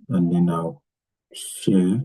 and then I'll share.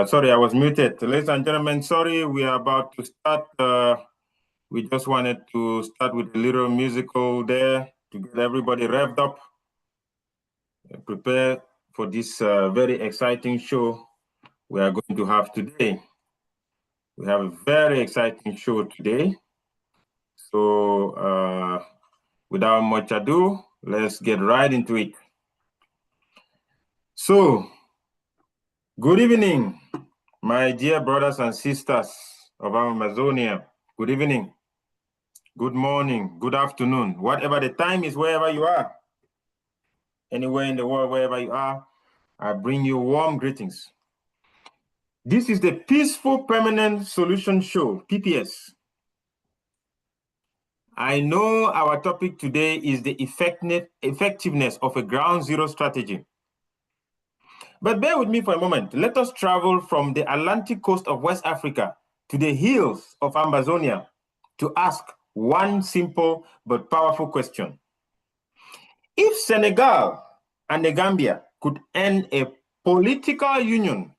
Sorry, I was muted. Ladies and gentlemen, sorry, we are about to start. We just wanted to start with a little musical there to get everybody revved up, prepare for this very exciting show we are going to have today. We have a very exciting show today. So without much ado, let's get right into it. So, good evening, my dear brothers and sisters of Amazonia. Good evening, good morning, good afternoon, whatever the time is, wherever you are. Anywhere in the world, wherever you are, I bring you warm greetings. This is the Peaceful Permanent Solution Show, PPS. I know our topic today is the effectiveness of a ground zero strategy. But bear with me for a moment. Let us travel from the Atlantic coast of West Africa to the hills of Amazonia to ask one simple but powerful question. If Senegal and the Gambia could end a political union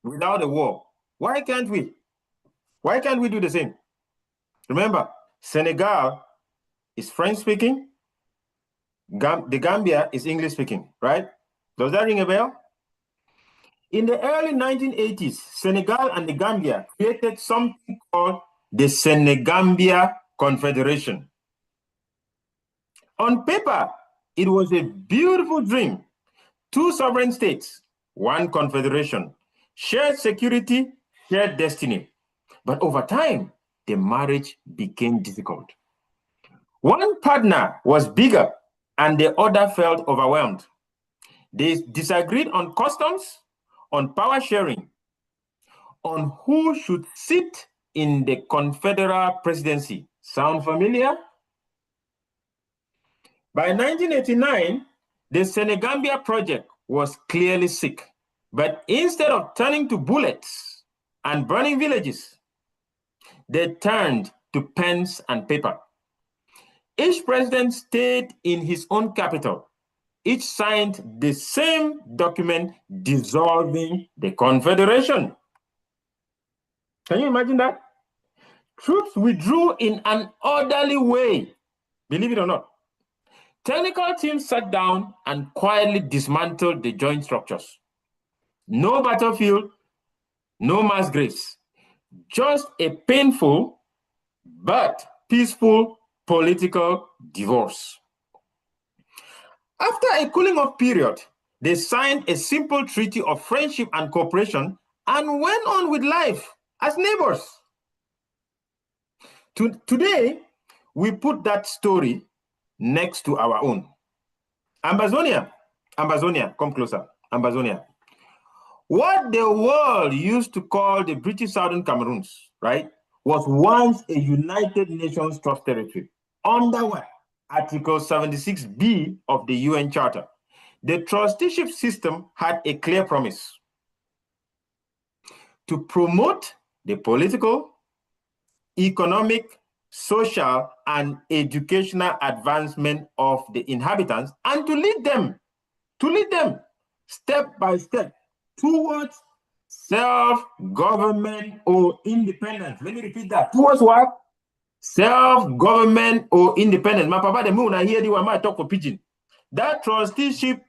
without a war, why can't we? Why can't we do the same? Remember, Senegal is French-speaking, the Gambia is English-speaking, right? Does that ring a bell? In the early 1980s, Senegal and the Gambia created something called the Senegambia Confederation. On paper, it was a beautiful dream. Two sovereign states, one confederation, shared security, shared destiny. But over time, the marriage became difficult. One partner was bigger and the other felt overwhelmed. They disagreed on customs, on power sharing, on who should sit in the confederal presidency. Sound familiar? By 1989, the Senegambia project was clearly sick. But instead of turning to bullets and burning villages, they turned to pens and paper. Each president stayed in his own capital. Each signed the same document dissolving the confederation. Can you imagine that? Troops withdrew in an orderly way, believe it or not. Technical teams sat down and quietly dismantled the joint structures. No battlefield, no mass graves, just a painful but peaceful political divorce. After a cooling off period, they signed a simple treaty of friendship and cooperation and went on with life as neighbors. Today, we put that story next to our own. Amazonia, come closer, Amazonia. What the world used to call the British Southern Cameroons, right, was once a United Nations Trust Territory under what? Article 76B of the UN Charter. The trusteeship system had a clear promise to promote the political, economic, social, and educational advancement of the inhabitants and to lead them step by step towards self-government or independence. Let me repeat that. Towards what? Self-government or independence. My papa, the moon, I hear the one I talk for pigeon. That trusteeship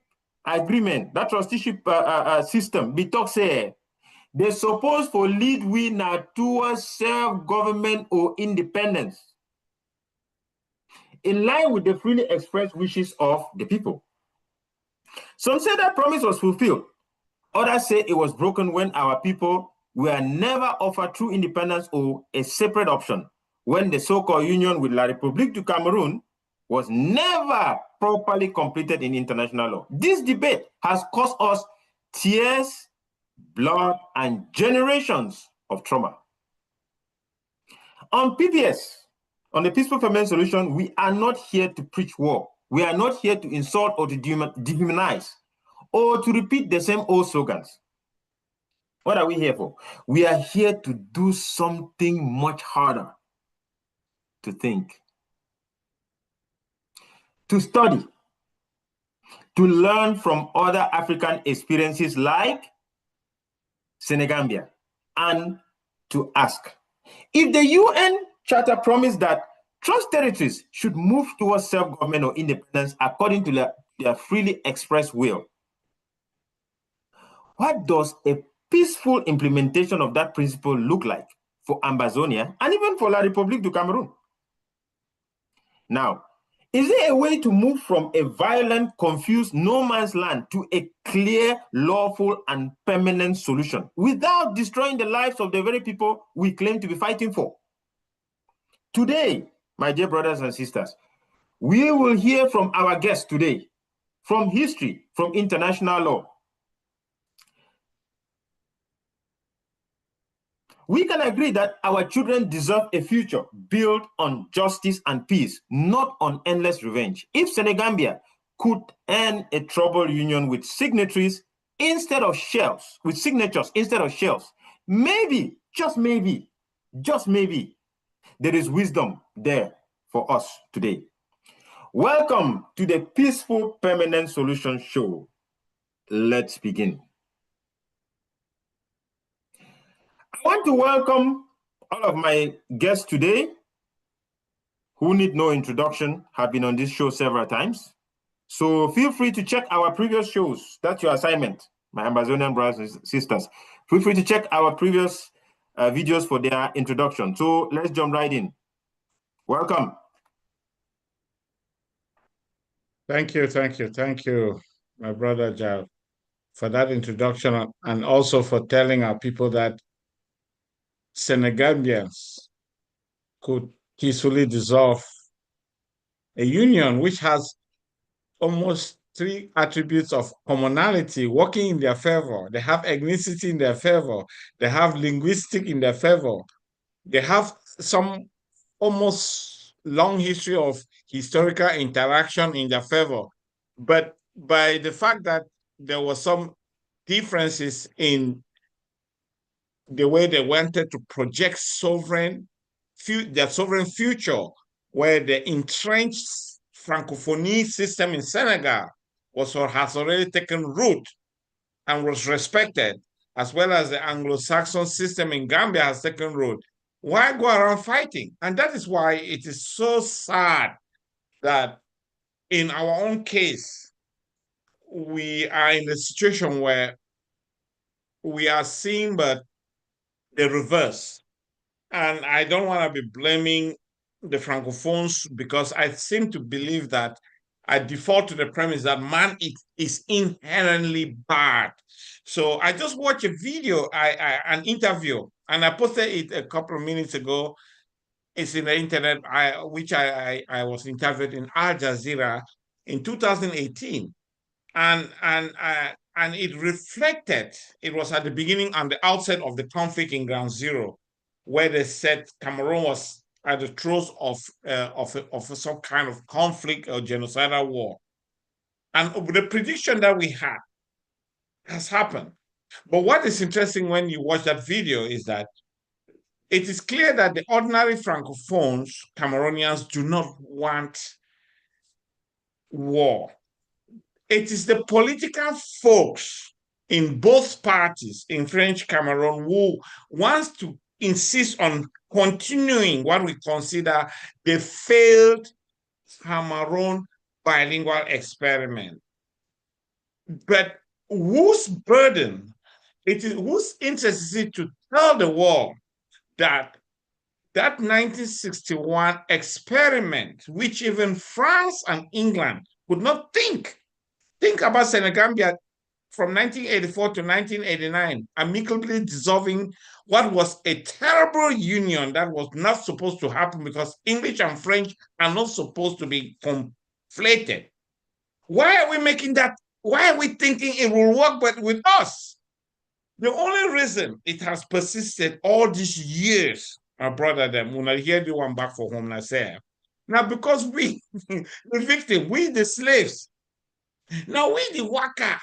agreement, that trusteeship system, we talk say, they're supposed to lead we now towards self-government or independence in line with the freely expressed wishes of the people. Some say that promise was fulfilled. Others say it was broken when our people were never offered true independence or a separate option, when the so-called union with La République du Cameroon was never properly completed in international law. This debate has cost us tears, blood, and generations of trauma. On PPS, on the Peaceful Permanent Solution, we are not here to preach war. We are not here to insult or to dehumanize or to repeat the same old slogans. What are we here for? We are here to do something much harder: to think, to study, to learn from other African experiences like Senegambia, and to ask, if the UN Charter promised that trust territories should move towards self-government or independence according to their freely expressed will, what does a peaceful implementation of that principle look like for Ambazonia and even for La République du Cameroun? Now, is there a way to move from a violent, confused no man's land to a clear, lawful, and permanent solution without destroying the lives of the very people we claim to be fighting for? Today, my dear brothers and sisters, we will hear from our guests today, from history, from international law. We can agree that our children deserve a future built on justice and peace, not on endless revenge. If Senegambia could end a troubled union with signatories instead of shells, with signatures instead of shells, maybe, just maybe, there is wisdom there for us today. Welcome to the Peaceful Permanent Solution Show. Let's begin. I want to welcome all of my guests today who need no introduction, have been on this show several times. So feel free to check our previous shows. That's your assignment, my Amazonian brothers and sisters. Feel free to check our previous videos for their introduction. So let's jump right in. Welcome. Thank you, my brother Jal, for that introduction and also for telling our people that Senegambians could peacefully dissolve a union which has almost three attributes of commonality working in their favor. They have ethnicity in their favor. They have linguistic in their favor. They have some almost long history of historical interaction in their favor. But by the fact that there was some differences in the way they wanted to project their sovereign future, where the entrenched Francophonie system in Senegal has already taken root and was respected, as well as the Anglo-Saxon system in Gambia has taken root. Why go around fighting? And that is why it is so sad that in our own case, we are in a situation where we are seeing but the reverse. And I don't want to be blaming the Francophones because I seem to believe that I default to the premise that man is inherently bad. So I just watched a video, an interview, and I posted it a couple of minutes ago. It's in the internet, which I was interviewed in Al Jazeera in 2018. And it reflected, it was at the beginning and the outset of the conflict in Ground Zero. where they said Cameroon was at the throes of some kind of conflict or genocidal war. And the prediction that we had has happened. But what is interesting when you watch that video is that it is clear that the ordinary Francophones, Cameroonians, do not want war. It is the political folks in both parties in French Cameroon who wants to insist on continuing what we consider the failed Cameroon bilingual experiment. But whose burden, it is whose interest is it to tell the world that 1961 experiment, which even France and England could not think about Senegambia from 1984 to 1989, amicably dissolving what was a terrible union that was not supposed to happen because English and French are not supposed to be conflated. Why are we making that? Why are we thinking it will work but with us? The only reason it has persisted all these years, my brother, them, when I hear the one back for home, I say, now because we, the victim, we the slaves, now we the worker,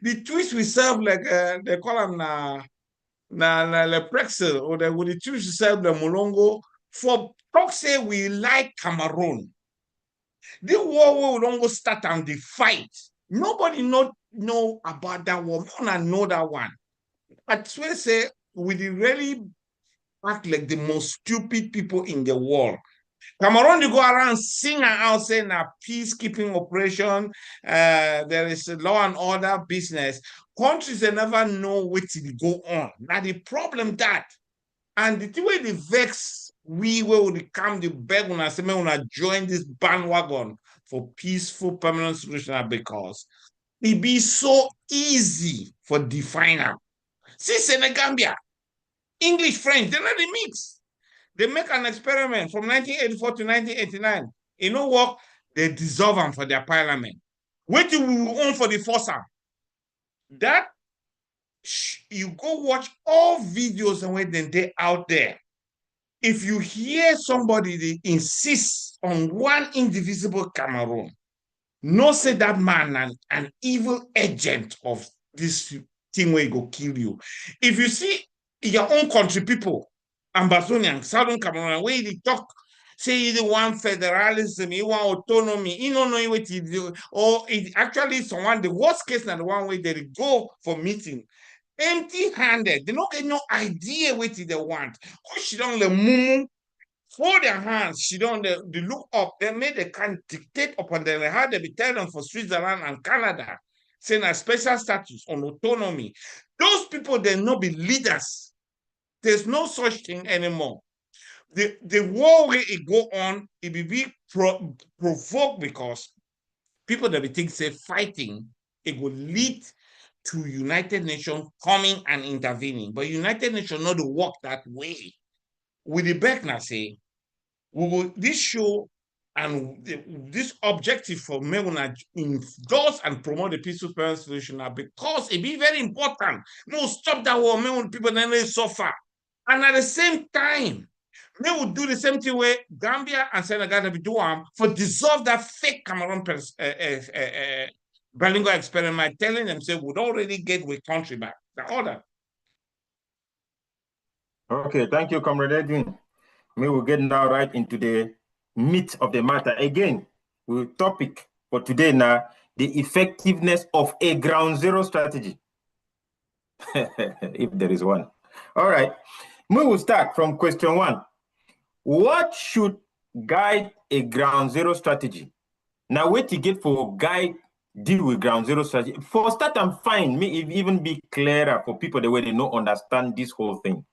the twist we serve like they call them the Prexel, or the twist we serve the Molongo, for talk say we like Cameroon. The war will don't go start and the fight. Nobody know about that war. We don't know that one. But we say we really act like the most stupid people in the world. Cameroon, you go around sing out saying a peacekeeping operation, there is a law and order business. Countries, they never know what to go on. Now the problem that, and the way they vex, we will come the beg when I say, when I join this bandwagon for peaceful permanent solution because it be so easy for definer. See Senegambia, English, French, they're not the mix. They make an experiment from 1984 to 1989. You know what? They dissolve them for their parliament. Wait till we own for the first time. That, you go watch all videos and when they're out there. If you hear somebody they insist on one indivisible Cameroon, no say that man an evil agent of this thing where he go kill you. If you see your own country people, Ambazonian, Southern Cameroon, where they talk, say the one federalism, you want autonomy, you don't know what you do, or it actually someone, the worst case now the one way they go for meeting, empty-handed, they don't get no idea what they want. Or she don't let mumu fold their hands, she don't they look up, they made they can dictate upon them how they be telling them for Switzerland and Canada, saying a special status on autonomy. Those people, they not be leaders. There's no such thing anymore. The war where it go on, it will be provoked because people that we think say fighting, it will lead to United Nations coming and intervening. But United Nations not to work that way. With the Beckner say, we will this show and this objective for Meguna endorse and promote the peaceful permanent solution now because it be very important. No, stop that war, people then they suffer. And at the same time, they will do the same thing where Gambia and Senegal will do for dissolve that fake Cameroon bilingual experiment, telling them say we'd already get with country back. The order. Okay, thank you, Comrade Edwin. We will get now right into the meat of the matter. Again, the topic for today now, the effectiveness of a ground zero strategy. If there is one. All right, we will start from question 1. What should guide a ground zero strategy? Now, what you get for guide deal with ground zero strategy? For start and find, me even be clearer for people the way they don't understand this whole thing.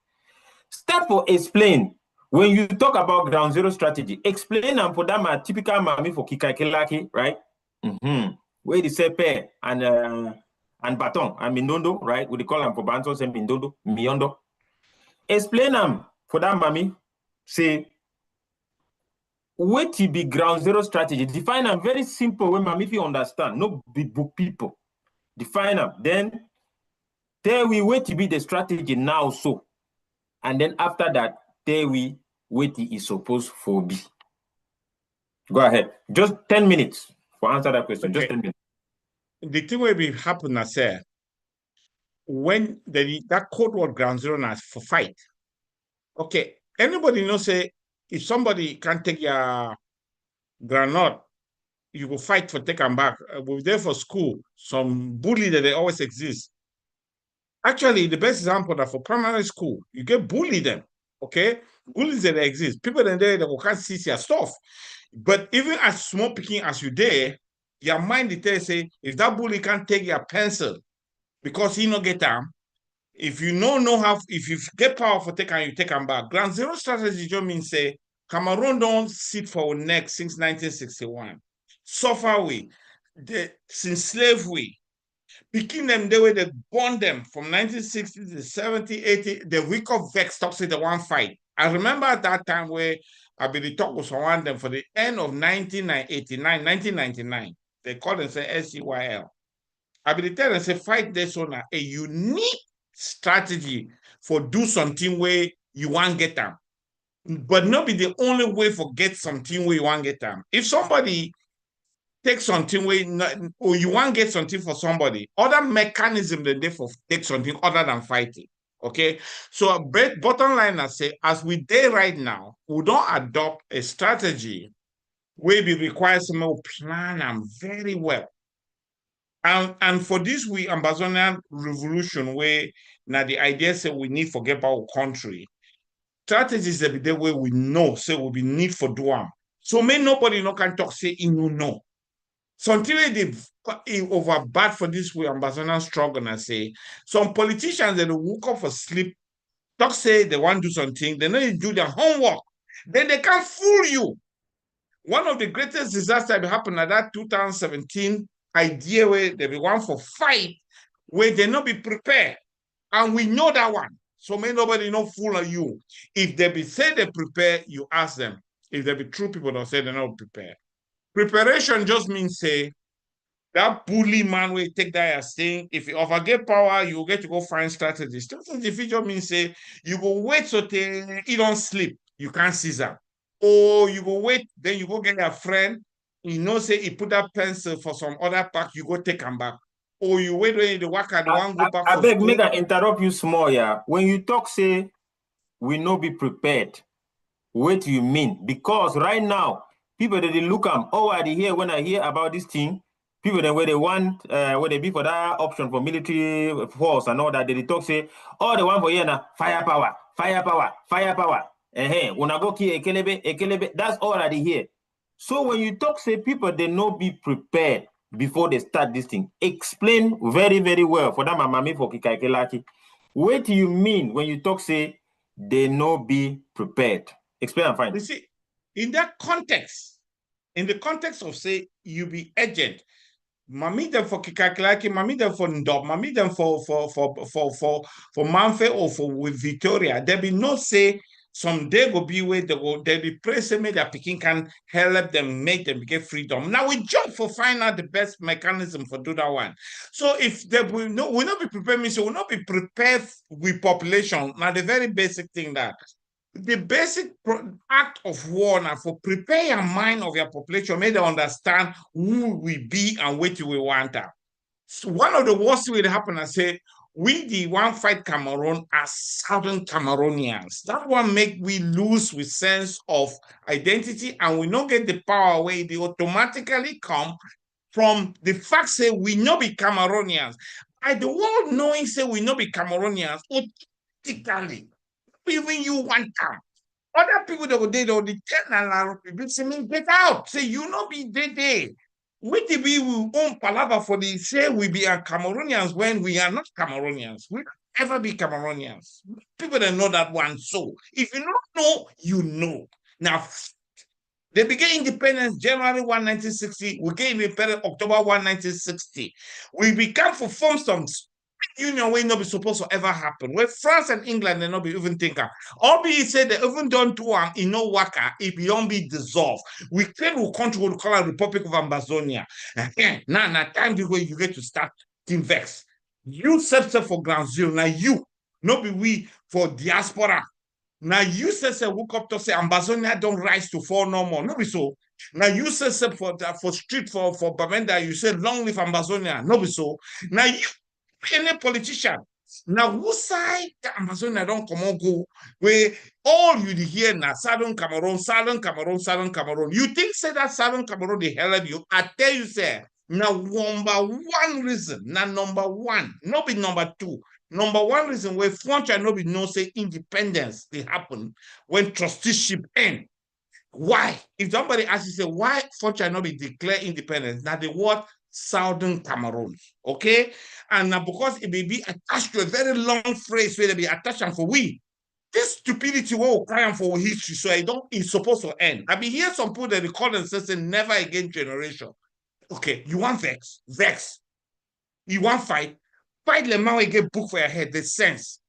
Start for explain. When you talk about ground zero strategy, explain and put them a typical mami for Kikakelaki, right? Where the sepe and baton and mindondo, right? We call them for bantos and mindondo, miondo. Explain them for that mami. Say, what to be ground zero strategy? Define them very simple when mami if you understand. No big book people. Define them. Then tell we what to be the strategy now so. And then after that, tell we wetin e suppose for be. Go ahead. Just 10 minutes for answer that question. Okay. Just 10 minutes. The thing will be happen as when that code word ground zero as for fight. Okay, anybody know say if somebody can't take your granite, you will fight for take them back. We're there for school. Some bully that they always exist. Actually, the best example that for primary school, you get bully them. Okay, bullies that exist. People in there that can't see your stuff. But even as small picking as you there, your mind it tell say if that bully can't take your pencil because he no get them, if you know how, if you get power for take and you take them back. Ground zero strategy just means say Cameroon don't sit for our neck since 1961. Suffer we, since slavery, picking them the way they born them from 1960 to 70, 80, the week of vex talks in the one fight. I remember at that time where I been the talk with someone them for the end of 1999. They call them say SCYL. I been tell them say fight this on a unique strategy for do something where you want get them. But not be the only way for get something where you want get them. If somebody take something where or you want get something for somebody, other mechanism than they for take something other than fighting. Okay, so bottom line I say, as we did right now, we don't adopt a strategy where we require some more plan them very well. And for this, we Amazonian revolution where now the idea say we need to forget about our country. Strategies that be the way we know say we be need for do them. So may nobody no can talk say you know. Something they over bad for this way Amazonian struggle and say some politicians that woke up for sleep, talk say they want to do something, they need to do their homework, then they can't fool you. One of the greatest disasters that happened at that 2017 idea where they be one for fight, where they not be prepared. And we know that one. So may nobody not fool you. If they be say they prepare, you ask them. If they be true people don't say they're not prepared. Preparation just means say that bully man will take that as saying if you overget power, you will get to go find strategy. Strategy feature means say you go wait so you don't sleep, you can't seize them. Or you go wait, then you go get a friend, you know, say he put that pencil for some other pack, you go take them back. Or you wait when the worker the one go back I for beg, school. make I interrupt you small, yeah. When you talk, say we no be prepared. What do you mean? Because right now, people that they look am, oh, I hear when I hear about this thing, people that where they want, where they be for that option for military force and all that, they talk say, oh, the one for here now, firepower, firepower, firepower. Una go kill ekelebe. That's all I hear. So when you talk, say people they no be prepared before they start this thing. Explain very, very well for that mamami for Kikaikelaki. What do you mean when you talk, say they no be prepared? Explain and find. You see, in that context, in the context of say you be agent, mami them for Kikakilaki, mami them for Ndop, mami them for Manfe or for with Victoria, there be no say someday go be where they be press me that Peking can help them make them get freedom. Now we jump for find out the best mechanism for do that one. So if they will not be prepared, means will not be prepared with population. Now the very basic thing that the basic act of war now for prepare your mind of your population, make them understand who we be and what we want. So one of the worst way to happen, I say, we the one fight Cameroon as Southern Cameroonians. That one make we lose with sense of identity and we not get the power away. They automatically come from the fact say we not be Cameroonians. By the world knowing say we not be Cameroonians, automatically even you want time. Other people that go there, they'll tell a lot of people, say, me, get out. Say, you not be there. We the we own palava for the say we be a Cameroonians when we are not Cameroonians. We don't ever be Cameroonians. People that know that one. So if you don't know, you know. Now, they began independence January 1, 1960. We became independent October 1, 1960. We began to form some union will not be supposed to ever happen. Where France and England they not be even thinking. All be said they even done to one in no worker if you don't be dissolved. We claim we control the call Republic of Amazonia. Now time the way you get to start team vex. You set for ground zero. Now you not be we for diaspora. Now you say woke up to say Ambazonia don't rise to fall no more. No be so. Now you say for street for Bamenda, you say long live Ambazonia. No be so. Now you any politician. Now who side the Amazonia don't come on go where all you hear now Southern Cameroon, Southern Cameroon, Southern Cameroon. You think say that Southern Cameroon they hell of you? I tell you, say now number one reason, now number one, not be number two. Number one reason where French and nobody know say independence they happen when trusteeship end. Why? If somebody asks you, say, why French and nobody declare independence? Now the word Southern Cameroon, okay? And now because it may be attached to a very long phrase where they be attached and for we. This stupidity will cry for history, so I don't it's supposed to end. I mean, here some people that they call themselves a never again generation. Okay, you want vex, vex. You want fight, fight the man will get book for your head, the sense.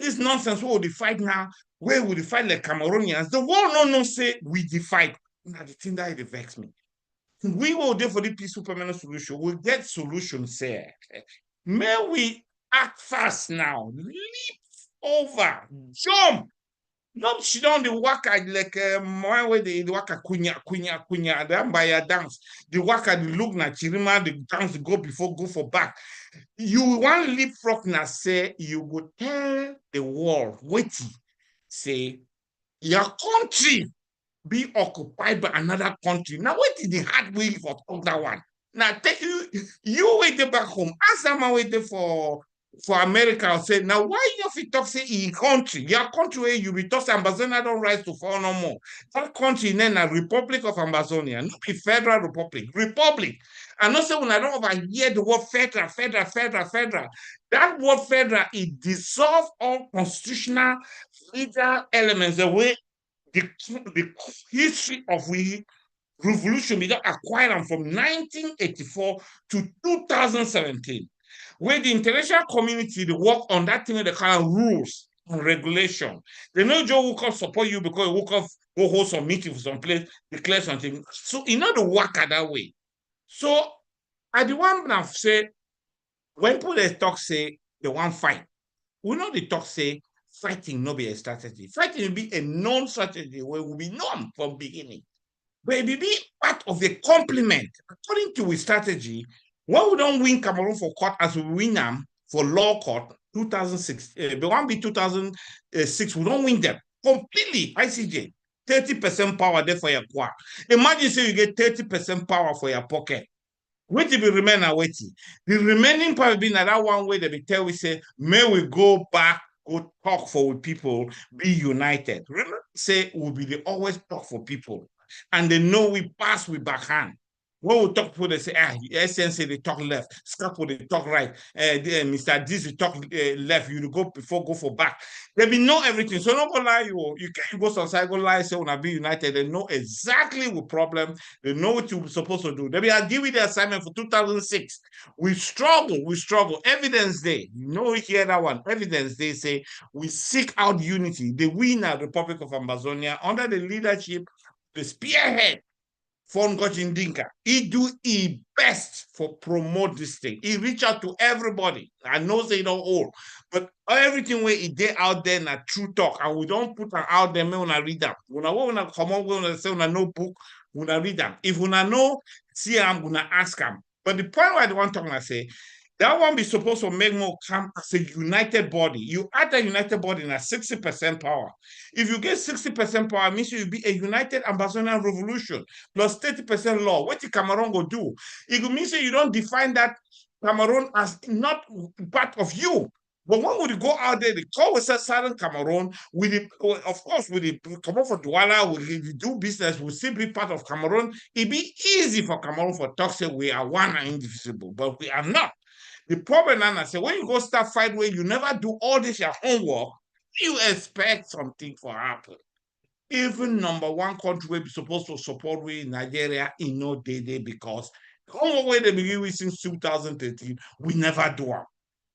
This nonsense, what will they fight now? Where will they fight like Cameroonians? The world no say we fight. Now the thing that it vex me. We will there for the peaceful permanent solution. We'll get solutions there. May we act fast now. Leap over. Jump. No, she don't the waka like one way the waka kunya then by a dance. The waka the look na chirima the dance go before go for back. You want leapfrog na say you go tell the world wait say your country be occupied by another country. Now, what is the hard way for that one? Now, take you waited back home. Ask them waiting for America. I'll say, now why you have to talk say in country? Your country where you be talking Amazonia don't rise to fall no more. That country then a Republic of Amazonia, not a federal republic. Republic. And also when I don't overhear the word federal. That word federal, it dissolves all constitutional legal elements the way the history of we revolution began acquiring from 1984 to 2017, where the international community they work on that thing they call rules and regulation. They know Joe Wook support you because Wook go hold some meeting for some place, declare something. So in order to work that way. So I the one now say when people they talk say they want fight, we know they talk say fighting not be a strategy. Fighting will be a non-strategy where will be known from beginning. But it will be part of a complement. According to a strategy, when we don't win Cameroon for court as we win them for law court 2006, but one be 2006, we don't win them completely. ICJ, 30% power there for your quad. Imagine say you get 30% power for your pocket. Wait till we remain and waiting. The remaining part be that one way that we tell we say, may we go back go talk for people, be united. Remember, say we'll be the always talk for people. And they know we pass with backhand. When we talk to they say, SNC, they talk left. Scapo, they talk right. Mr. Diz, they talk left. You go before, go for back. They be know everything. So don't go lie you can't go outside, go lie, say, when I be united. They know exactly what problem. They know what you're supposed to do. They be deal with the assignment for 2006. We struggle. Evidence day. You know, hear that one. Evidence they say we seek out unity. The winner, Republic of Amazonia, under the leadership, the spearhead, Fongojin Dinka. He do his best for promote this thing. He reach out to everybody. I know they don't all, but everything where he did out there na true talk, and we don't put them out there. We wanna read them. We wanna come on. We wanna say we no book. We wanna read them. If we know, see, I'm gonna ask them. But the point where I want to say. That one be supposed to make more come as a united body. You add a united body in a 60% power. If you get 60% power, it means you'll be a united Amazonian revolution plus 30% law. What the Cameroon go do? It means you don't define that Cameroon as not part of you. But when we go out there, they call us Southern Cameroon, with the, of course, with the come for Douala, we do business, we still be part of Cameroon. It'd be easy for Cameroon for talk say we are one and indivisible, but we are not. The problem, Nana, say when you go start fight where you never do all this your homework, you expect something to happen. Even number one country we be supposed to support we in Nigeria in no day because the homework where they begin with since 2013, we never do it.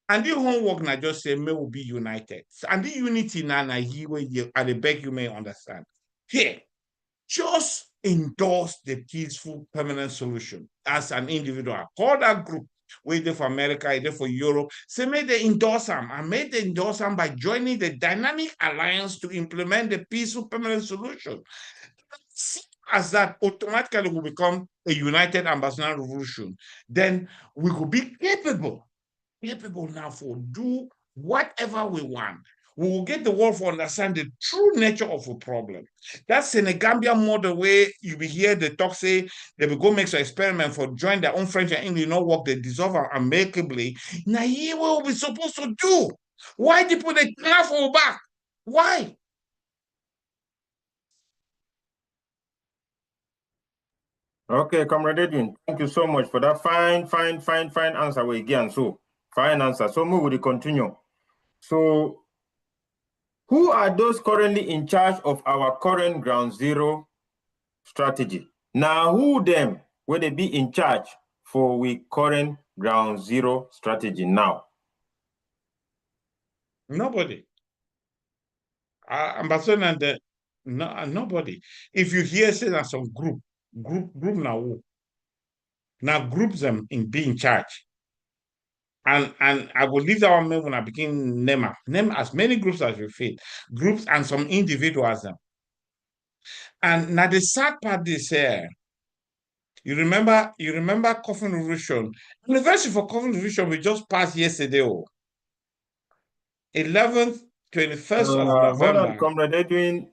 And the homework na just say may we be united. And the unity Nana here where you and I beg you may understand. Here, just endorse the peaceful permanent solution as an individual. Call that group. we did for America, I did for Europe. So made they endorse them and made they endorse them by joining the dynamic alliance to implement the peaceful permanent solution. As that automatically will become a united ambassador revolution, then we could be capable now for do whatever we want. We will get the world to understand the true nature of a problem. That's in a Gambian model where you will hear the talk say they will go make some experiment for join their own French and English, not work, they dissolve amicably. Now, here what we're supposed to do. Why they put a for back? Why? Okay, Comrade Edwin, thank you so much for that fine answer we again. So, fine answer. So, we will continue. So, who are those currently in charge of our current ground zero strategy? Now, who them will they be in charge for we current ground zero strategy now? Nobody. Ambassador and the nobody. If you hear say that some group now groups them in being charge. And I will leave that one when I begin name as many groups as you feel, groups and some individuals them. And now the sad part is here. You remember Coffin Revolution. Anniversary for Coffin Revolution we just passed yesterday. 11th, 21st of Hold on, November. Comrade Edwin.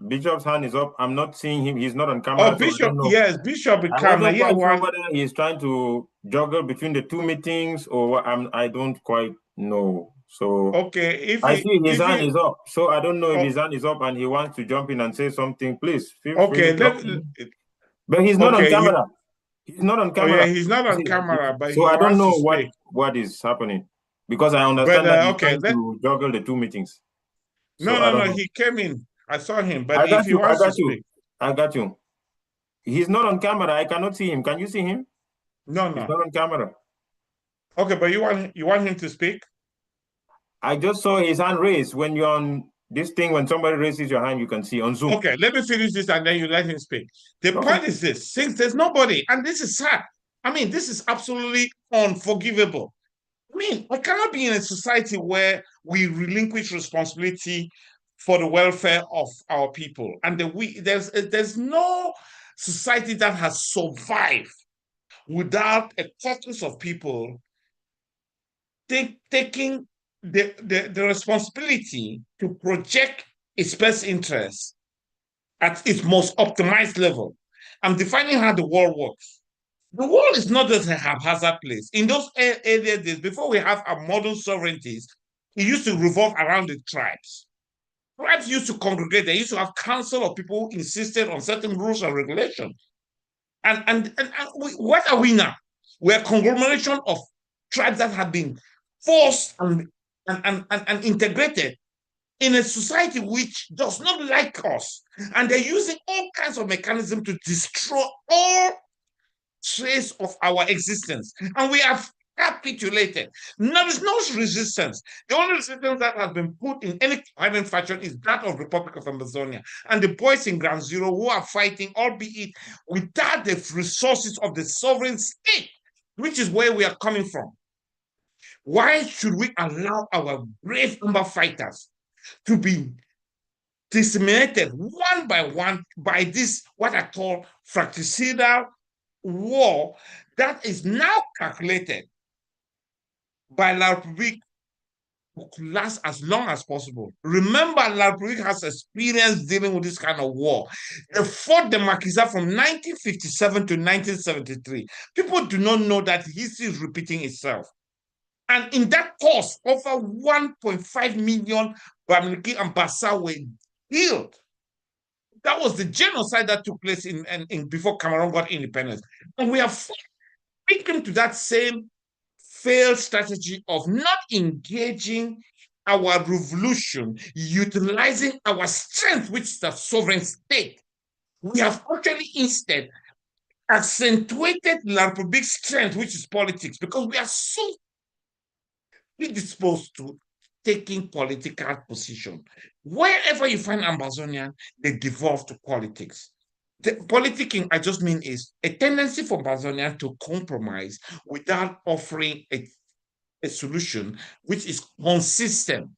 Bishop's hand is up. I'm not seeing him. He's not on camera. Oh, Bishop, so yes, Bishop I come. wasn't Yeah, quite sure one. whether he's trying to juggle between the two meetings or what. I don't quite know. So Okay, I see his hand is up. So I don't know if his hand is up and he wants to jump in and say something. Please feel free. But he's not on camera. He's not on camera. Oh, yeah, he's not on camera, but so he I don't wants know to speak. what is happening because I understand that he's trying to juggle the two meetings. So no, he came in. I saw him, but I if he wants to speak. I got you. He's not on camera. I cannot see him. Can you see him? No. He's not on camera. Okay, but you want him to speak? I just saw his hand raised. When you're on this thing, when somebody raises your hand, you can see on Zoom. Okay, let me finish this and then you let him speak. The point is this, since there's nobody, and this is sad. I mean, this is absolutely unforgivable. I mean, I cannot be in a society where we relinquish responsibility for the welfare of our people. And there's no society that has survived without a caucus of people taking the responsibility to project its best interest at its most optimized level. I'm defining how the world works. The world is not just a haphazard place. In those earlier days, before we have our modern sovereignties, it used to revolve around the tribes. Tribes used to congregate. They used to have council of people who insisted on certain rules and regulations. And what are we now? We're a conglomeration of tribes that have been forced and integrated in a society which does not like us. And they're using all kinds of mechanisms to destroy all trace of our existence. And we have capitulated. There is no resistance. The only resistance that has been put in any kind of fashion is that of Republic of Amazonia and the boys in Ground Zero who are fighting, albeit without the resources of the sovereign state, which is where we are coming from. Why should we allow our brave Amba fighters to be disseminated one by one by this, what I call fratricidal war that is now calculated by La Republique to last as long as possible? Remember, La Republique has experience dealing with this kind of war. They fought the Maquisard from 1957 to 1973. People do not know that history is repeating itself. And in that course, over 1.5 million Bamileke and Bassa were killed. That was the genocide that took place in before Cameroon got independence. And we have victim to that same failed strategy of not engaging our revolution, utilizing our strength, which is the sovereign state. We have actually instead accentuated La Republique's strength, which is politics, because we are so predisposed to taking political position. Wherever you find Amazonian, they devolve to politics. The politicking, I just mean, is a tendency for Tanzania to compromise without offering a solution which is consistent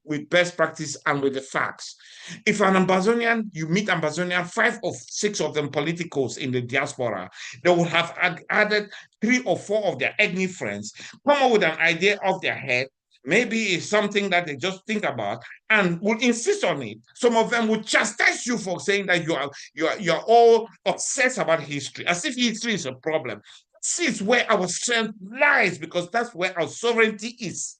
with best practice and with the facts. If an Amazonian, you meet Amazonian, 5 or 6 of them politicals in the diaspora, they would have added 3 or 4 of their ethnic friends, come up with an idea of their head. Maybe it's something that they just think about and would insist on it. Some of them would chastise you for saying that you're all obsessed about history, as if history is a problem. This is where our strength lies, because that's where our sovereignty is.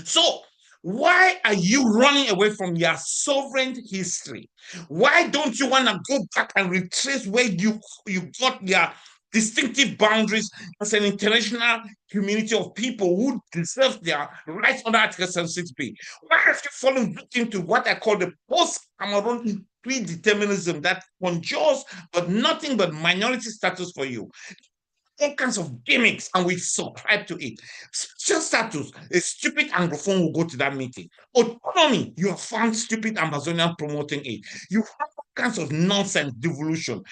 So why are you running away from your sovereign history? Why don't you want to go back and retrace where you got your distinctive boundaries as an international community of people who deserve their rights under Article 76B? Why have you fallen victim to what I call the post-Cameroon predeterminism that conjures but nothing but minority status for you? All kinds of gimmicks, and we subscribe to it. Special status, a stupid Anglophone will go to that meeting. Autonomy, you have found stupid Amazonian promoting it. You have all kinds of nonsense devolution.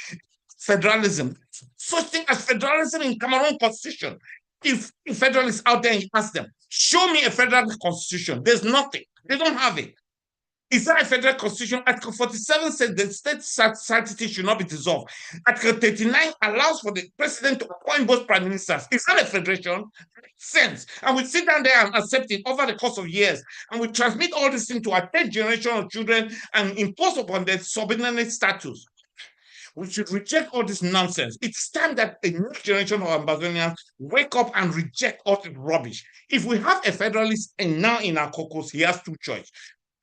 Federalism, such thing as federalism in Cameroon constitution. If federalists out there, you ask them, show me a federal constitution. There's nothing. They don't have it. Is that a federal constitution? Article 47 says the state sanctity should not be dissolved. Article 39 allows for the president to appoint both prime ministers. Is that a federation? Sense. And we sit down there and accept it over the course of years. And we transmit all this thing to our 10th generation of children and impose upon them subordinate status. We should reject all this nonsense. It's time that a new generation of Amazonians wake up and reject all the rubbish. If we have a federalist and now in our caucus, he has 2 choices.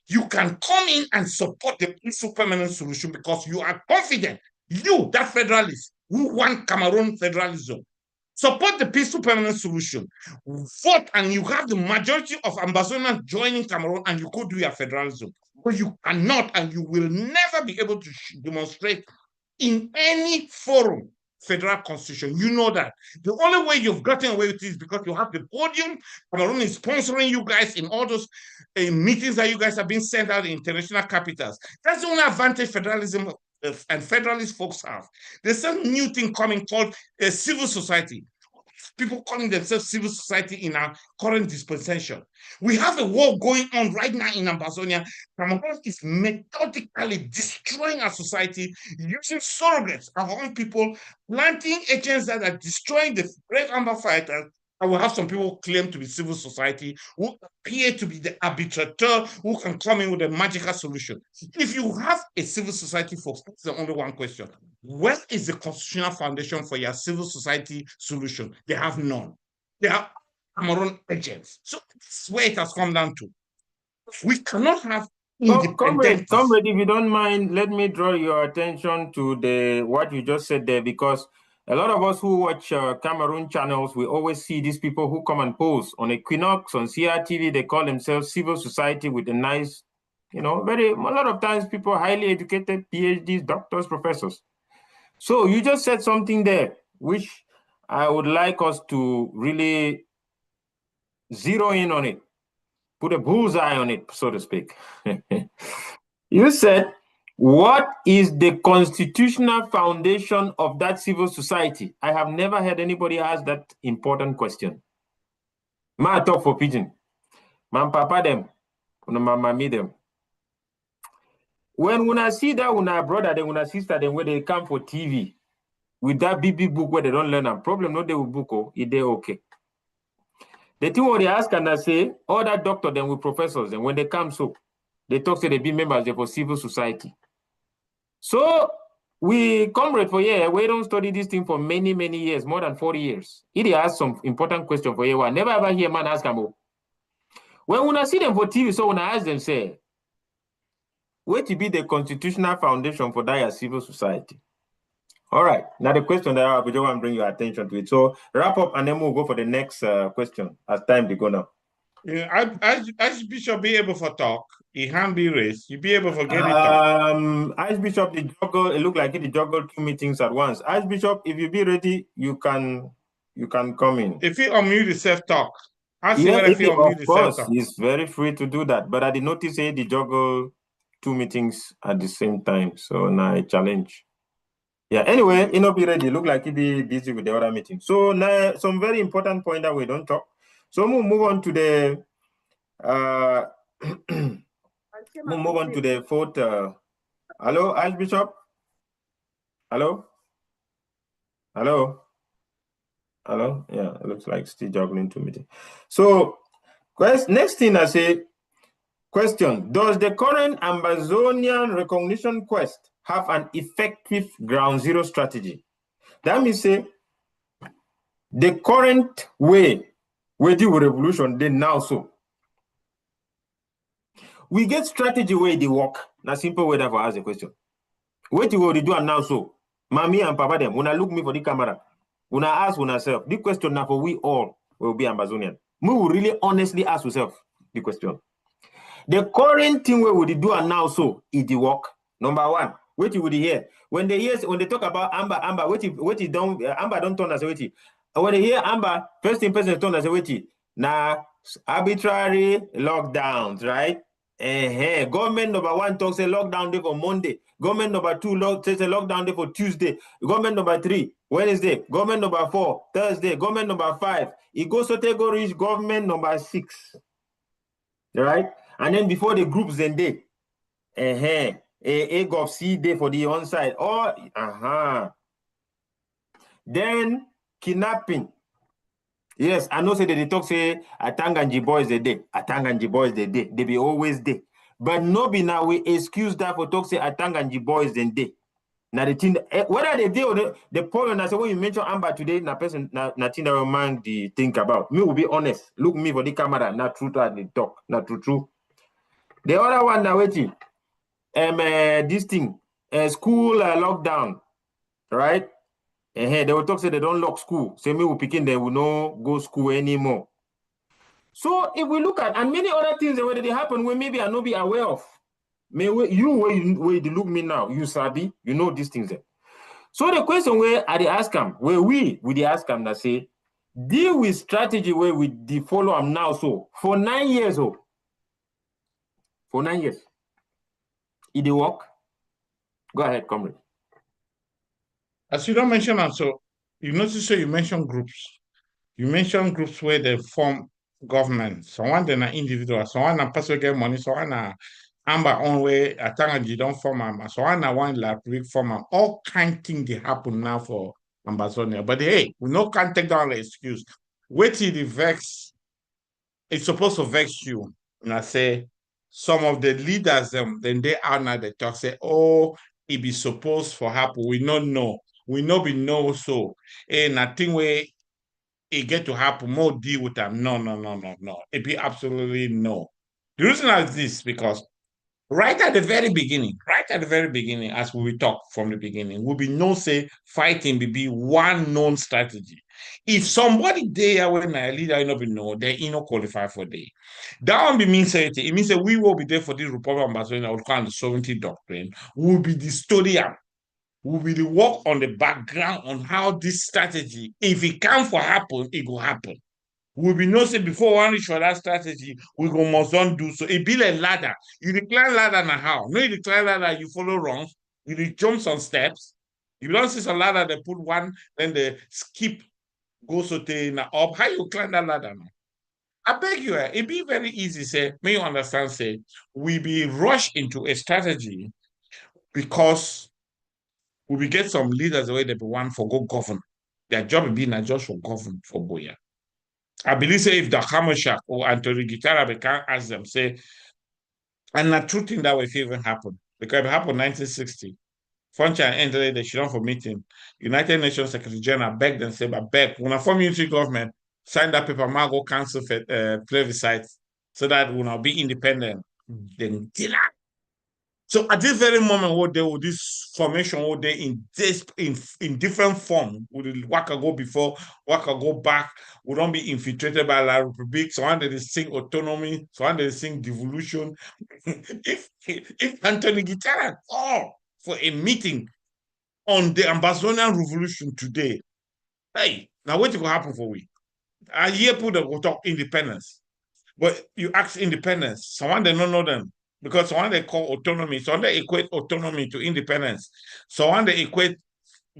You can come in and support the peaceful permanent solution because you are confident, you, that federalist, who want Cameroon federalism, support the peaceful permanent solution, vote, and you have the majority of Ambazonians joining Cameroon and you go do your federalism. But you cannot and you will never be able to demonstrate in any forum federal constitution. You know that. The only way you've gotten away with it is because you have the podium. Cameroon is sponsoring you guys in all those meetings that you guys have been sent out in international capitals. That's the only advantage federalism and federalist folks have. There's some new thing coming called civil society. People calling themselves civil society in our current dispensation. We have a war going on right now in Ambazonia. Cameroon is methodically destroying our society using surrogates, our own people, planting agents that are destroying the great Amber fighters. And we have some people claim to be civil society who appear to be the arbitrator who can come in with a magical solution. If you have a civil society, folks, that's the only one question. Where is the constitutional foundation for your civil society solution? They have none. They are Cameroon agents. So that's where it has come down to. We cannot have Comrade, if you don't mind, let me draw your attention to what you just said there, because a lot of us who watch Cameroon channels, we always see these people who come and pose on Equinox, on CRTV. They call themselves civil society with a nice, a lot of times people highly educated, PhDs, doctors, professors. So you just said something there, which I would like us to really zero in on it, put a bullseye on it, so to speak. You said, what is the constitutional foundation of that civil society? I have never heard anybody ask that important question. Ma talk for pigeon. Man papa them, ma mami them. When I see that una brother, then una sister, then when they come for TV with that big book where they don't learn a problem, no they will book, oh, if they okay. The thing what they ask and I say, all that doctor then with professors, and when they come so, they talk to the be members for civil society. So we comrade for here, we don't study this thing for many, many years, more than 40 years. It has some important question for you. I never ever hear man ask them. When I see them for TV, so when I ask them, say, where to be the constitutional foundation for that civil society? All right. Now the question that I want to bring your attention to it. So wrap up and then we'll go for the next question as time to go now. Yeah, Archbishop be able for talk. He hand be raised. You be able for get it Archbishop, the juggle. It look like he juggle 2 meetings at once. Archbishop, if you be ready, you can come in. If you unmute yourself, talk. Of course, he's very free to do that. But I did notice the juggle 2 meetings at the same time. So now a challenge. Yeah, anyway, he not be ready. Look like he be busy with the other meeting. So now some very important point that we don't talk. So we'll move on to the we'll move on to the fourth. Hello, Archbishop. Hello. Hello. Hello. Yeah, it looks like still juggling 2 meetings. So next thing I say, question: does the current Ambazonian recognition quest have an effective ground zero strategy? That means say the current way we deal with revolution, they now so. We get strategy where they work. Now simple way that for ask the question. What you will do now so? Mommy and Papa them, when I look me for the camera, when I ask ourselves, the question now for we all will be Ambazonian. We will really honestly ask ourselves the question. The current thing where we do now so is the work. Number one, what you would hear when they talk about Amber, what you don't Amber don't turn as a witty. When they hear Amber, first impression turn as a witty. Now arbitrary lockdowns, right? Government number one talks a lockdown day for Monday. Government number two says a lockdown day for Tuesday. Government number three, Wednesday. Government number four, Thursday. Government number five. It goes to go reach government number 6. Right? And then before the groups then day. A gov C day for the on-site. Or then kidnapping. Yes, I know say they talk say Atanganji boys the day. Atanganji boys the day. They be always day. But no be now we excuse that for talk say Atanganji boys then day. Now the thing whether they do or the point I say when you mention Amber today, na person na thing that man the think about. Me will be honest. Look me for the camera, not true to the talk, not true. The other one now waiting. This thing, school lockdown, right? They will talk say they don't lock school. Say me will picking they will not go school anymore. So if we look at and many other things that already happen, we maybe I not be aware of. May you look me now, you sabi, you know these things. So the question where I ask them, where we ask them that say, deal with strategy where we follow them now. So for 9 years, for 9 years, it dey work. Go ahead, comrade. As you don't mention also, you notice so you mention groups. You mention groups where they form government. Someone then an individual, someone a person get money, someone a Amber on way, a Tangaji don't form am, someone a one like big form am. All kind of things they happen now for Ambazonia. But hey, we no can't take down the excuse. Wait till the vex. It's supposed to vex you. And I say some of the leaders then they are now they talk say, oh, it be supposed for happen. We not know. We know we know so. And I think we it get to happen, more deal with them. No. It be absolutely no. The reason is this because right at the very beginning, as we talk from the beginning, will be no say fighting will be one known strategy. If somebody there when a leader you know be know, they not qualify for day. That one be means it means that we will be there for the Republic Ambassador will call the sovereignty doctrine, will be the historian. We will work on the background on how this strategy, if it can for happen, it will happen. We will know say before one reach for that strategy, we go must not do so. It be like ladder. You decline ladder now how? No, you decline ladder, you follow wrong. You jump some steps. You don't see some ladder, they put one, then they skip, go so now up. How you climb that ladder now? I beg you, it be very easy, say, may you understand, say, we be rushed into a strategy because we will get some leaders the way they be one for go govern. Their job will be not just for govern for Boya. I believe say if the Hamershak or Anthony Guitarra can ask them, say, and the truth thing that will even happen. Because it happened 1960. Funcha and ended they should for meeting. United Nations Secretary General begged and said, but beg, when I form unitary government, sign that paper, go cancel plebiscite so that we will be independent. Then so at this very moment, what they with this formation, what they in different form, would Waka go before, Waka go back, we don't be infiltrated by La Republic, so under they sing autonomy, so under they sing devolution. if Anthony Guitarra call for a meeting on the Ambazonian revolution today, hey, now what will happen for we? A year put go talk independence. But you ask independence, someone they don't know them. because one they call autonomy, so they equate autonomy to independence. So one they equate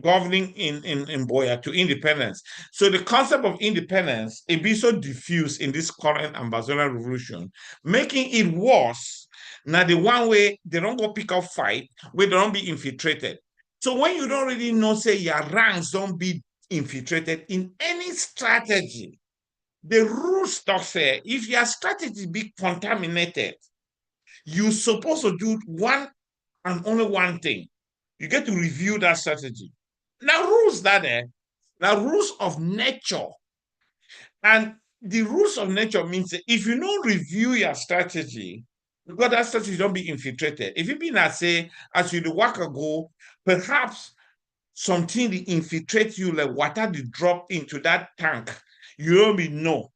governing in Boya to independence. So the concept of independence, it be so diffuse in this current Amazonian revolution, making it worse. Now the one way they don't go pick up fight, where they don't be infiltrated. So when you don't really know, say your ranks don't be infiltrated in any strategy, the rules talk say if your strategy be contaminated, you're supposed to do one and only one thing. You get to review that strategy. Now, rules that there, now rules of nature. And the rules of nature means that if you don't review your strategy, because that strategy don't be infiltrated. If you be not say, as you the work ago, perhaps something that infiltrate you like water they drop into that tank, you don't be know.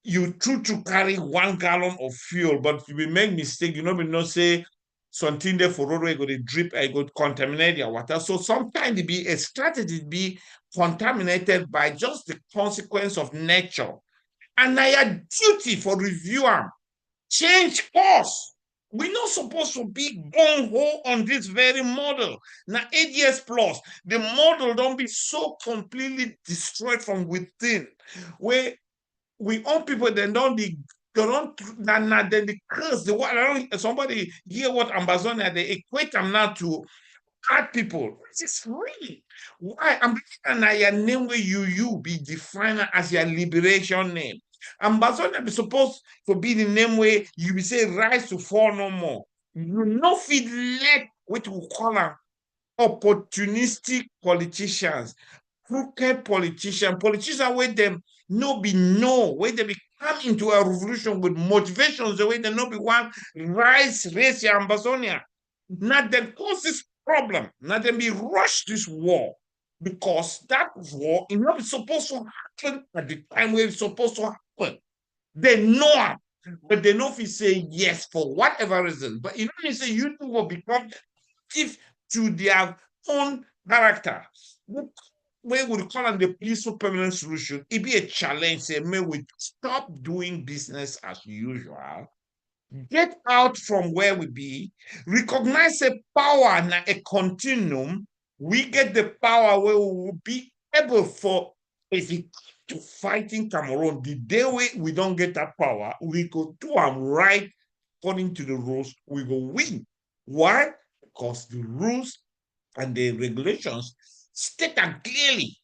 You true to carry 1 gallon of fuel, but you will make mistake. You know, we not say something there for road go to drip, I go contaminate your water. So sometimes it be a strategy be contaminated by just the consequence of nature. And now your duty for review am, change course. We're not supposed to be gung ho on this very model. Now, 8 years plus, the model don't be so completely destroyed from within. Where we own people, then then the curse, the what somebody hear what Amazonia, they equate them now to hard people. This is free. Why? And your name where you be defined as your liberation name. Amazonia be supposed to be the name where you be say rise to fall no more. You no fit let what we call them opportunistic politicians, crooked politicians where them no be no, where they be come into a revolution with motivations, the way they no be one race your Amazonia. Not them cause this problem, not them be rushed this war. Because that war is not supposed to happen at the time where it's supposed to happen. They know it, but they know if you say yes for whatever reason. But you know, you say you two will become active to their own character. We would call it the peaceful permanent solution. It be a challenge. Say, may we stop doing business as usual, get out from where we be, recognize a power and a continuum. We get the power where we will be able for if it to fighting Cameroon. The day we don't get that power, we go do them right according to the rules, we go win. Why? Because the rules and the regulations state that clearly.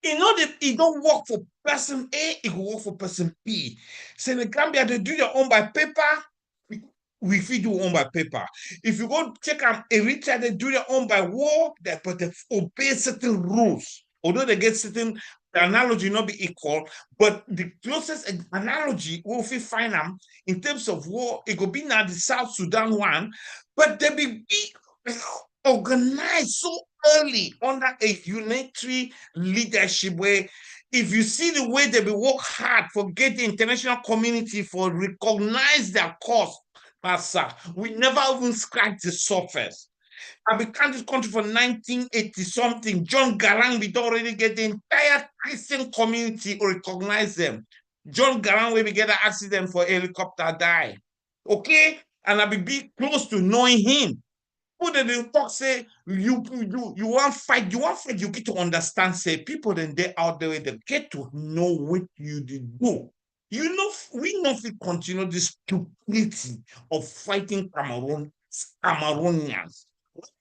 You know that it don't work for person A, it will work for person B. Senegambia, they do their own by paper. We feed you own by paper. If you go check out Eritrea, they do their own by war, but they obey certain rules. Although they get certain, the analogy not be equal, but the closest analogy if we find them in terms of war, it could be now the South Sudan one, but they be organized so early under a unitary leadership where if you see the way they be work hard for get the international community for recognize their cause, Master, we never even scratch the surface. I've been in this country for 1980 something. John Garang, we don't already get the entire Christian community to recognize them. John Garang, where we get an accident for a helicopter die. Okay? And I'll be close to knowing him. Who they talk say you want fight, you get to understand, say people then they out there, they get to know what you did do. You know, we not continue this stupidity of fighting Cameroonians.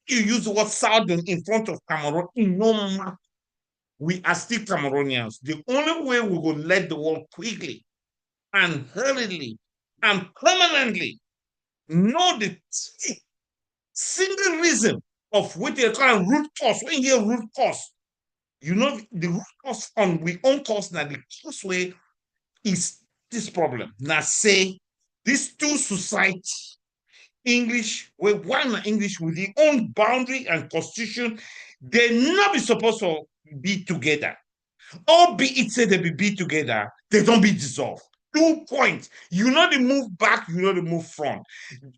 You use the word Southern in front of Cameroon, no matter. We are still Cameroonians. The only way we will let the world quickly and hurriedly and permanently know the single reason of what they call root cause. When you hear root cause, you know the root cause on we own cause now the cause way is this problem. Now say these two societies, English, where one English with the own boundary and constitution, they not be supposed to be together. Or be it said they be together, they don't be dissolved. 2 points. You know the move back, you know the move front.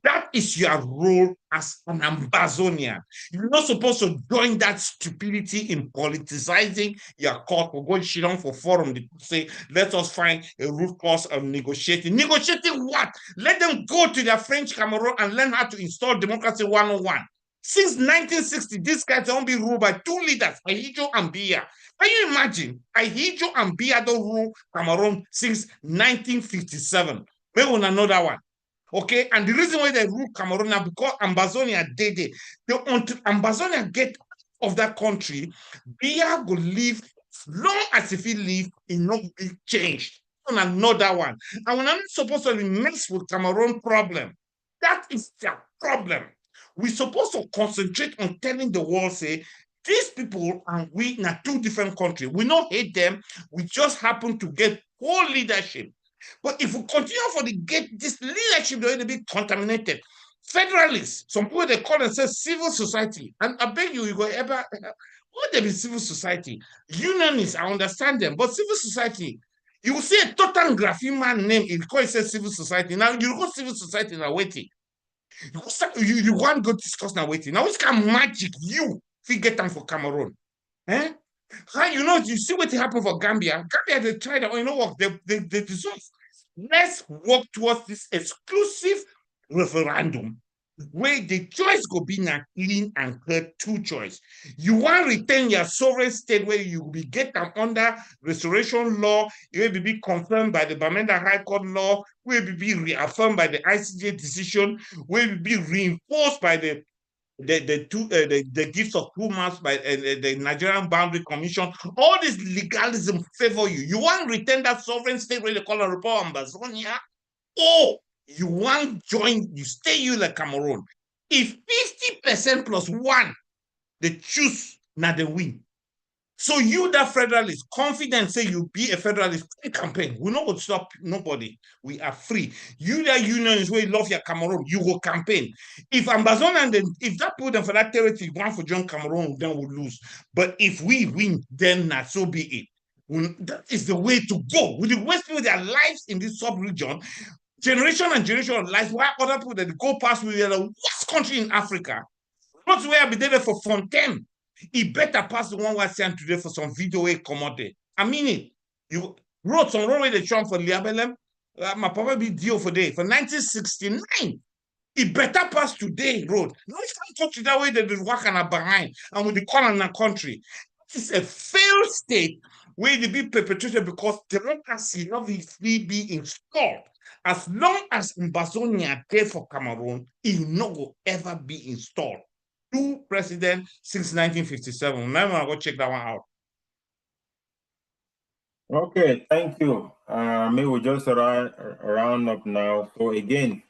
That is your role as an Ambazonian. You're not supposed to join that stupidity in politicizing your court or going shit on for forum to say, let us find a root cause of negotiating. Negotiating what? Let them go to their French Cameroon and learn how to install democracy 101. Since 1960, these guys don't be ruled by 2 leaders, Ahidjo and Biya. Can you imagine? Ahidjo and Biya don't rule Cameroon since 1957. Maybe on another one. Okay, and the reason why they rule Cameroon is because Ambazonia did it. Until Ambazonia get of that country, Biya will live as long as if he live, it not be changed. On another one. And when I'm not supposed to be mixed with Cameroon problem, that is their problem. We're supposed to concentrate on telling the world, say, these people and we in 2 different countries. We don't hate them. We just happen to get poor leadership. But if we continue for the get this leadership, they're going to be contaminated. Federalists, some people they call themselves civil society. And I beg you, you go ever what they be civil society? Unionists, I understand them, but civil society, you will see a total grapheme man name, it calls it civil society. Now you go civil society now waiting. You want to go discuss now waiting. Now which kind of magic you get them for Cameroon? Eh? How you see what happened for Gambia? Gambia, they tried, you know what, they dissolve. Let's work towards this exclusive referendum where the choice could be a clean and clear 2 choice. You want to retain your sovereign state where you will be get them under restoration law, it will be confirmed by the Bamenda High Court law, will be reaffirmed by the ICJ decision, will be reinforced by the gifts of 2 months by the Nigerian Boundary Commission. All this legalism favor you. You want to retain that sovereign state where they call a Republic of Ambazonia, or you want to join, you stay you like Cameroon. If 50% plus 1, they choose, now they win. So you, that federalist, confident say you be a federalist campaign. We not going to stop nobody. We are free. You, that union is where you love your Cameroon, you will campaign. If Ambazonia and then if that put them for that territory, one for John Cameroon, then we'll lose. But if we win, then not so be it. That is the way to go. We waste people their lives in this sub-region, generation and generation of lives, while other people that go past, we are the worst country in Africa. Not where I be there for Fontaine. It better pass the one we're saying today for some video a commodity. I mean it. You wrote some wrong way the chant for Liabelem. My papa be deal for day for 1969. It better pass today, road. No, it's not country that way that is working behind and with the corner in the country. It's a failed state where they be perpetrated because democracy not be installed. As long as Mbazonia there for Cameroon, it not will ever be installed. 2 presidents since 1957. Remember, I'll go check that one out. Okay, thank you. Maybe we'll just round up now. So again,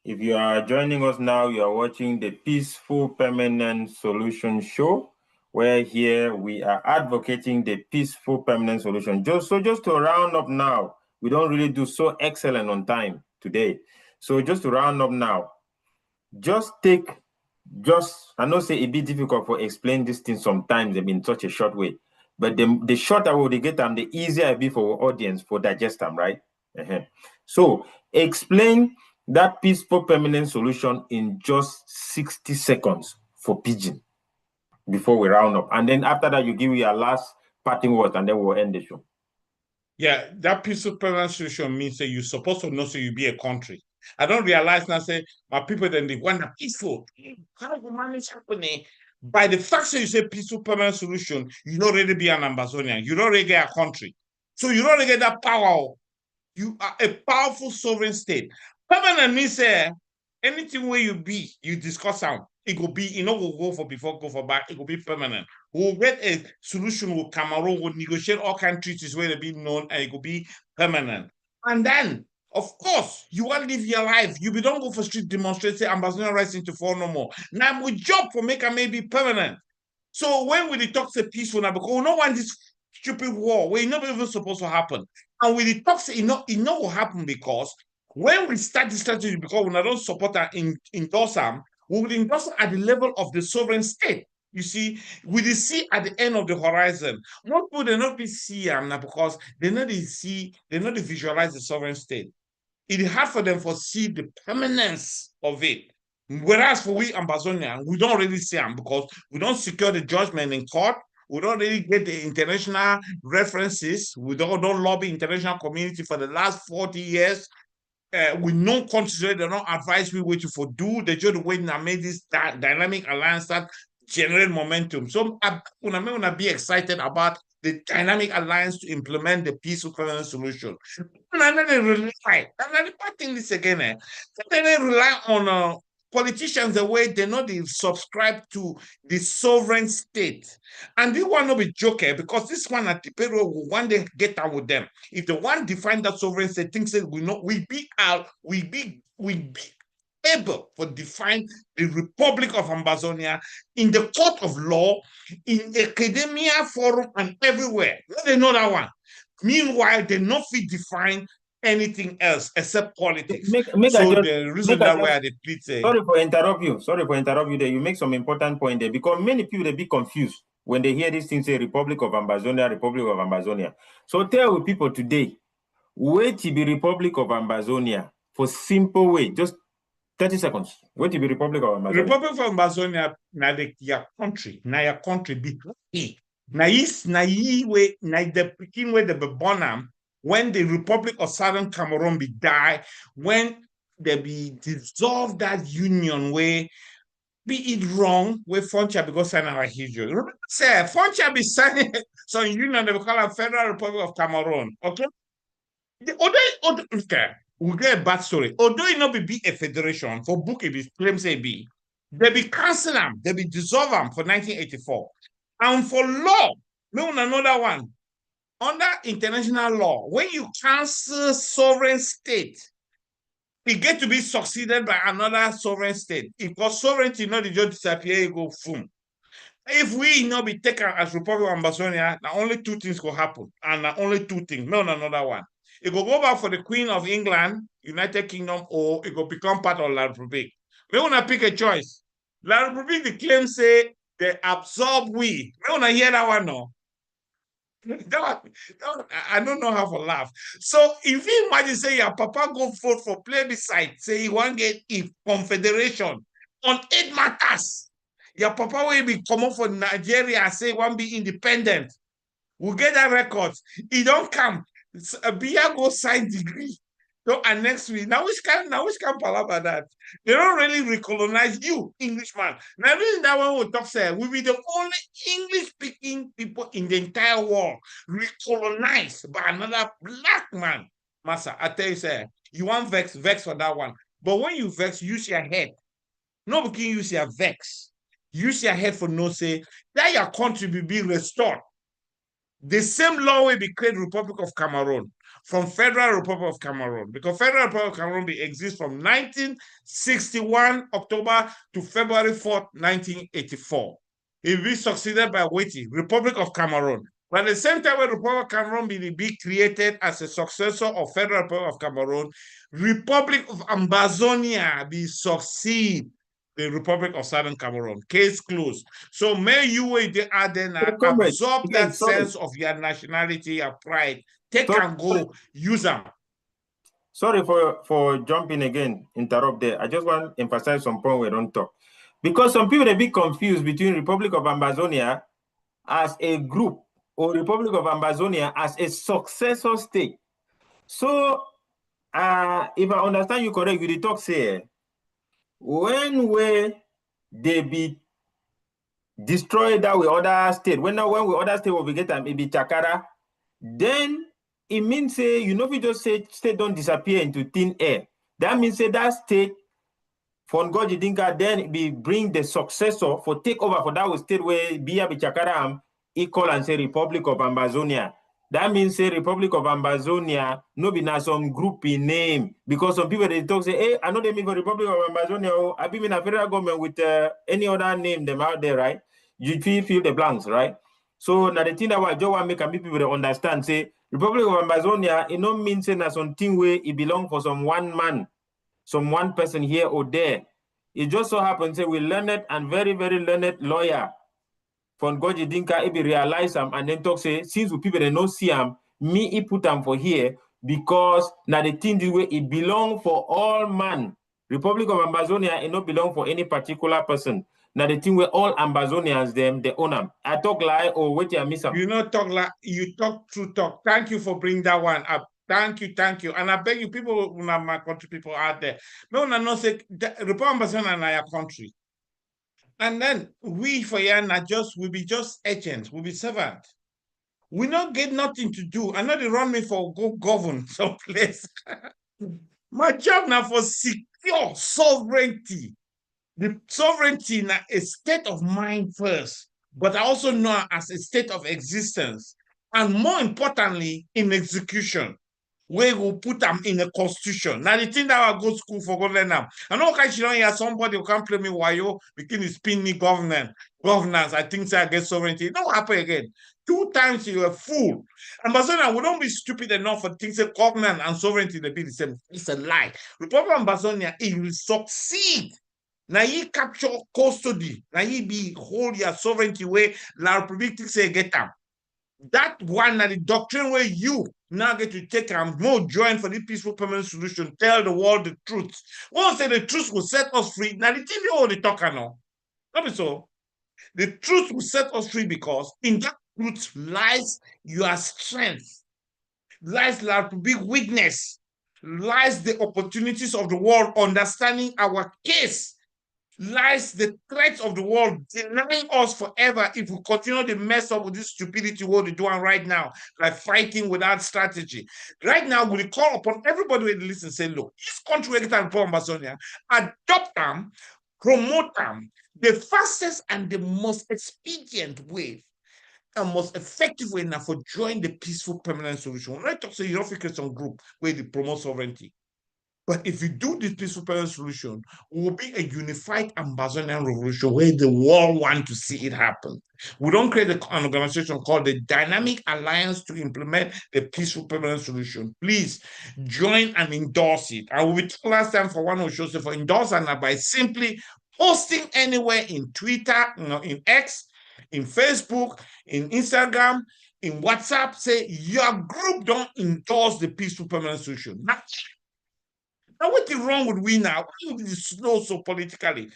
if you are joining us now, you are watching the Peaceful Permanent Solution Show, where here we are advocating the peaceful permanent solution. Just to round up now, we don't really do so excellent on time today. So just to round up now, I know say it be difficult for explain this thing sometimes in such a short way, but the shorter we get them, the easier it be for our audience for digest them, right? So explain that peaceful permanent solution in just 60 seconds for Pidgin before we round up. And then after that, you give your last parting words and then we'll end the show. Yeah, that peaceful permanent solution means that you're supposed to know so you be a country. I don't realize now, say, my people then they want a peaceful. How do manage happening? By the fact that you say peaceful permanent solution, you don't really be an Ambazonian. You don't really get a country. So you don't really get that power. You are a powerful sovereign state. Permanent means anything where you be, you discuss out. It will be, will go for before, go for back. It will be permanent. We'll get a solution with Cameroon, we'll negotiate all kind of treaties where they be known, and it will be permanent. And then, of course, you want to live your life. You don't go for street demonstrations, Ambazonian rights into fall no more. Now we job for make maybe permanent. So when we talk say peaceful now, because we don't want this stupid war where it's not even supposed to happen. And we talk say it not will happen because when we start this strategy, because we don't support and endorse them, we will endorse at the level of the sovereign state. You see, with the sea at the end of the horizon, most people they not be see now because they not visualize the sovereign state. It is hard for them to see the permanence of it. Whereas for we Ambazonian, we don't really see them because we don't secure the judgment in court. We don't really get the international references. We don't lobby international community for the last 40 years. We don't consider, they don't advise we what to do. They just wait and make this dynamic alliance that generate momentum. So I want to be excited about the dynamic alliance to implement the peaceful permanent solution. And then they rely, and then the thing this again, then they rely on politicians the way they know they subscribe to the sovereign state. And this one not be joker because this one at the payroll will one day get out with them. If the one define that sovereign state, thinks that we be able to define the Republic of Ambazonia in the court of law, in academia, forum, and everywhere. They know that one. Meanwhile, they not fit define anything else except politics. The reason that way they plead. Sorry for interrupt you. Sorry for interrupt you there. You make some important point there because many people they be confused when they hear these things say Republic of Ambazonia, Republic of Ambazonia. So tell people today, wait to be Republic of Ambazonia for simple way, just 30 seconds. Wait to be Republic of Ambazonia. Republic of Ambazonia, na your country, be happy. Na the Peking where they be born am, when the Republic of Southern Cameroon be die, when they be dissolve that union where be it wrong where Foncha because sign our history. Say Foncha be signing some union they will call a Federal Republic of Cameroon. Okay. Okay. We get a bad story. Although it not be a federation, for book it be claims they be cancel them, they be dissolve them for 1984. And for law, no another one. Under international law, when you cancel sovereign state, it get to be succeeded by another sovereign state. Because sovereignty not just disappear, it go boom. If we not be taken as Republic of Ambazonia, now only two things will happen. And only two things, not another one. It will go back for the Queen of England, United Kingdom, or it will become part of La Republique. We want to pick a choice. La Republique, the claim say they absorb we. We want to hear that one, no? I don't know how to laugh. So if you imagine say your papa go vote for plebiscite, say he want get a confederation on 8 matters. Your papa will be coming for Nigeria, say want be independent. We'll get that record. He don't come. Biya go sign degree. So and next week, now which can palabra that? They don't really recolonize you, Englishman. Now reason that one will talk say we be the only English-speaking people in the entire world recolonized by another black man. Massa, I tell you, say, you want vex for that one. But when you vex, use your head. Nobody can use your vex. Use your head for no say that your country will be restored. The same law will be created Republic of Cameroon from Federal Republic of Cameroon because Federal Republic of Cameroon exists from 1961 October to February 4th, 1984. It will be succeeded by Waiting, Republic of Cameroon. But at the same time, when Republic of Cameroon will be created as a successor of Federal Republic of Cameroon, Republic of Ambazonia will succeed the Republic of Southern Cameroon. Case closed. So may you absorb that sense of your nationality, your pride. Take and go, use them. Sorry for jumping again, interrupt there. I just want to emphasize some point we don't talk. Because some people are a bit confused between Republic of Ambazonia as a group or Republic of Ambazonia as a successor state. So if I understand you correct, you talk say when they be destroyed that with other state, when we other state will be get them, it be Chakara, then it means say you know if you just say state don't disappear into thin air. That means say that state for Ngozi Dinka then be bring the successor for take over for that state where Biya be Chakara equal and say Republic of Ambazonia. That means say Republic of Ambazonia no be na some group in name because some people they talk say, hey, I know they mean for Republic of Ambazonia. Oh, I be in a federal government with any other name them out there, right? You fill the blanks, right? So now the thing that I just want to make people understand say Republic of Ambazonia it no mean say na something where it belong for some one man, some one person here or there. It just so happens say we learned and very, very learned lawyer from Goji Dinka, if realize them and then talk say, since we people they no see them, me he put them for here because now the thing the way it belong for all man. Republic of Amazonia it not belong for any particular person. Now the thing where all Amazonians them they own them. I talk lie or wait you miss them. You not talk like you talk true talk. Thank you for bringing that one up. Thank you. And I beg you, people, my country people out there, no, say Republic of Amazonia and our country. And then we for Yana will be just agents, we'll be servant. We not get nothing to do. I know they run me for go govern someplace. My job now for secure sovereignty. The sovereignty now a state of mind first, but I also know as a state of existence. And more importantly, in execution, where we put them in a constitution. Now the thing that I go to school for go learn them. I know okay, you don't hear somebody who can't play me wayo, begin to spin me governance. I think I get sovereignty. It don't happen again. 2 times you're a fool. Ambassador, we don't be stupid enough for things like governance and sovereignty to be the same. It's a lie. Republic of Amazonia, it will succeed. Now you capture custody. Now you be hold your sovereignty way. La Republic say get them. That one that the doctrine where you now get to take and more join for the peaceful permanent solution. Tell the world the truth. Once say the truth will set us free. Now the thing you already talk now. Not be so. The truth will set us free because in that truth lies your strength, lies our big weakness, lies the opportunities of the world understanding our case, lies the threats of the world denying us forever if we continue to mess up with this stupidity what we're doing right now, like fighting without strategy. Right now, we call upon everybody who listen say, look, this country will get Amazonia, adopt them, promote them, the fastest and the most expedient way and most effective way now for join the peaceful permanent solution. When I talk to you don't focus on group where they promote sovereignty. But if you do this peaceful permanent solution, it will be a unified Amazonian revolution where the world wants to see it happen. We don't create an organization called the Dynamic Alliance to implement the peaceful permanent solution. Please join and endorse it. I will be told last time for one who shows for endorse and by simply posting anywhere in Twitter, in X, in Facebook, in Instagram, in WhatsApp, say your group don't endorse the peaceful permanent solution. Now, what is wrong with we now? Why are we slow so politically?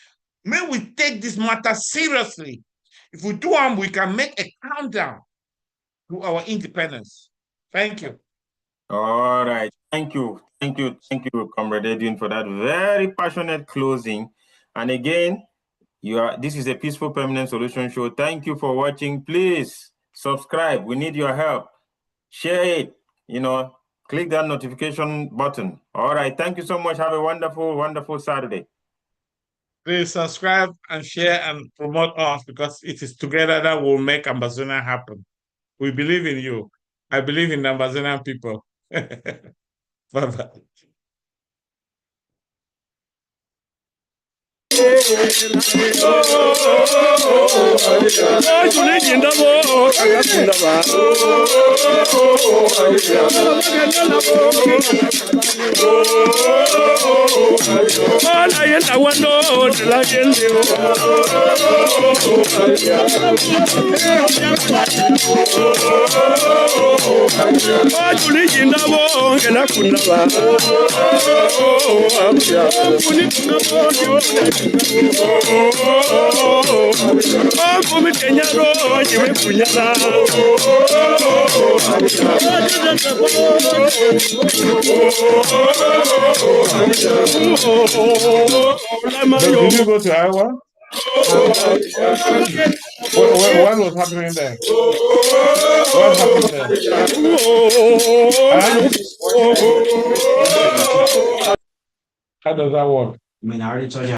May we take this matter seriously. If we do them, we can make a countdown to our independence. Thank you. All right. Thank you, Comrade Edwin, for that very passionate closing. And again, this is a Peaceful Permanent Solution show. Thank you for watching. Please subscribe. We need your help. Share it. Click that notification button. All right. Thank you so much. Have a wonderful, wonderful Saturday. Please subscribe and share and promote us because it is together that will make Amazonia happen. We believe in you. I believe in the Amazonian people. Bye-bye. Did you go to Iowa? What was happening there? What happened there? How does that work? I mean, I already told you.